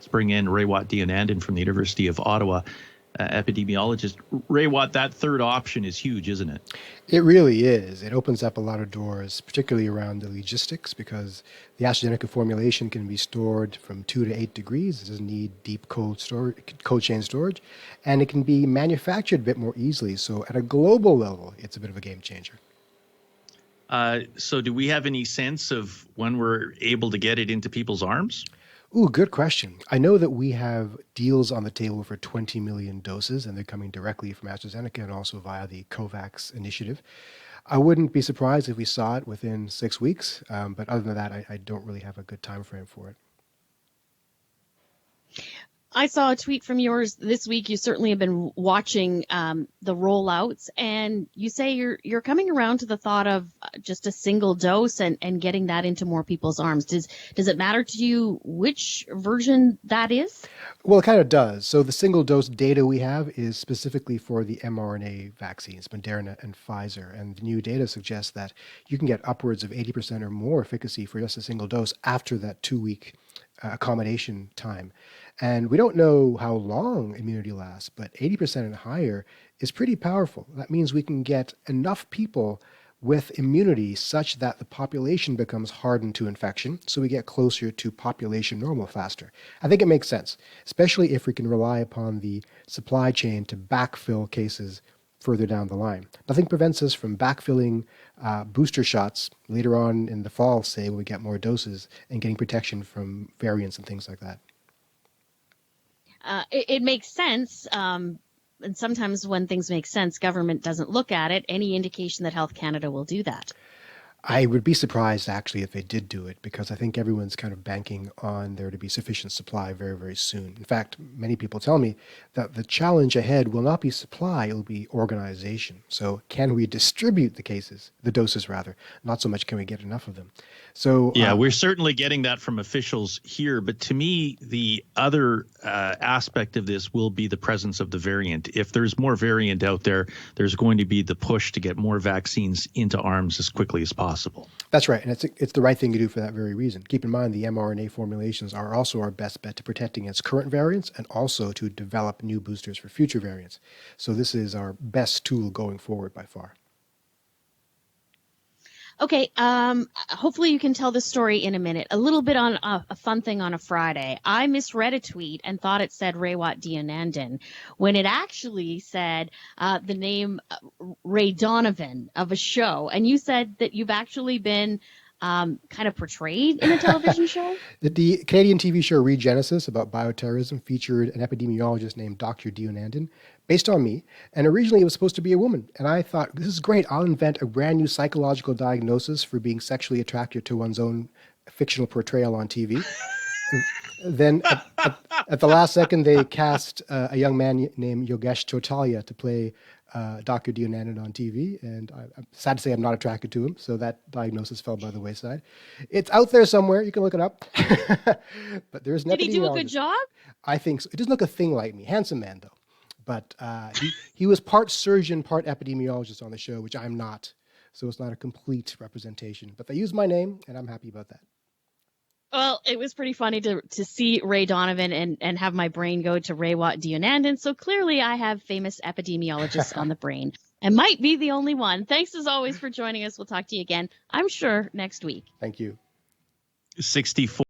Let's bring in Raywat Deonandan from the University of Ottawa, epidemiologist. Raywat, that third option is huge, isn't it? It really is. It opens up a lot of doors, particularly around the logistics, because the AstraZeneca formulation can be stored from 2 to 8 degrees. It doesn't need deep cold chain storage, and it can be manufactured a bit more easily. So at a global level, it's a bit of a game changer. So do we have any sense of when we're able to get it into people's arms? Ooh, good question. I know that we have deals on the table for 20 million doses, and they're coming directly from AstraZeneca and also via the COVAX initiative. I wouldn't be surprised if we saw it within 6 weeks, but other than that, I don't really have a good time frame for it. I saw a tweet from yours this week. You certainly have been watching the rollouts, and you say you're coming around to the thought of just a single dose and getting that into more people's arms. Does it matter to you which version that is? Well, it kind of does. So the single dose data we have is specifically for the mRNA vaccines, Moderna and Pfizer. And the new data suggests that you can get upwards of 80% or more efficacy for just a single dose after that 2-week accommodation time. And we don't know how long immunity lasts, but 80% and higher is pretty powerful. That means we can get enough people with immunity such that the population becomes hardened to infection, so we get closer to population normal faster. I think it makes sense, especially if we can rely upon the supply chain to backfill cases further down the line. Nothing prevents us from backfilling booster shots later on in the fall, say, when we get more doses, and getting protection from variants and things like that. It makes sense. And sometimes when things make sense, government doesn't look at it. Any indication that Health Canada will do that? I would be surprised, actually, if they did do it, because I think everyone's kind of banking on there to be sufficient supply very, very soon. In fact, many people tell me that the challenge ahead will not be supply, it will be organization. So can we distribute the doses rather? Not so much can we get enough of them. So yeah, we're certainly getting that from officials here. But to me, the other aspect of this will be the presence of the variant. If there's more variant out there, there's going to be the push to get more vaccines into arms as quickly as possible. That's right. And it's the right thing to do for that very reason. Keep in mind, the mRNA formulations are also our best bet to protect against current variants and also to develop new boosters for future variants. So this is our best tool going forward by far. Okay, hopefully you can tell the story in a minute. A little bit on a fun thing on a Friday. I misread a tweet and thought it said Raywat Deonandan when it actually said the name Ray Donovan of a show. And you said that you've actually been kind of portrayed in a television show? The Canadian TV show Regenesis about bioterrorism featured an epidemiologist named Dr. Deonandan, based on me, and originally it was supposed to be a woman. And I thought, this is great, I'll invent a brand new psychological diagnosis for being sexually attracted to one's own fictional portrayal on TV. Then at the last second, they cast a young man named Yogesh Chotalia to play Dr. Deonandan on TV, and I'm sad to say I'm not attracted to him, so that diagnosis fell by the wayside. It's out there somewhere, you can look it up. But there's Did he do a good job? I think so. It doesn't look a thing like me. Handsome man, though. But he was part surgeon, part epidemiologist on the show, which I'm not, so it's not a complete representation. But they used my name, and I'm happy about that. Well, it was pretty funny to see Ray Donovan and have my brain go to Raywat Deonandan. So clearly I have famous epidemiologists on the brain. And might be the only one. Thanks as always for joining us. We'll talk to you again, I'm sure, next week. Thank you. 64.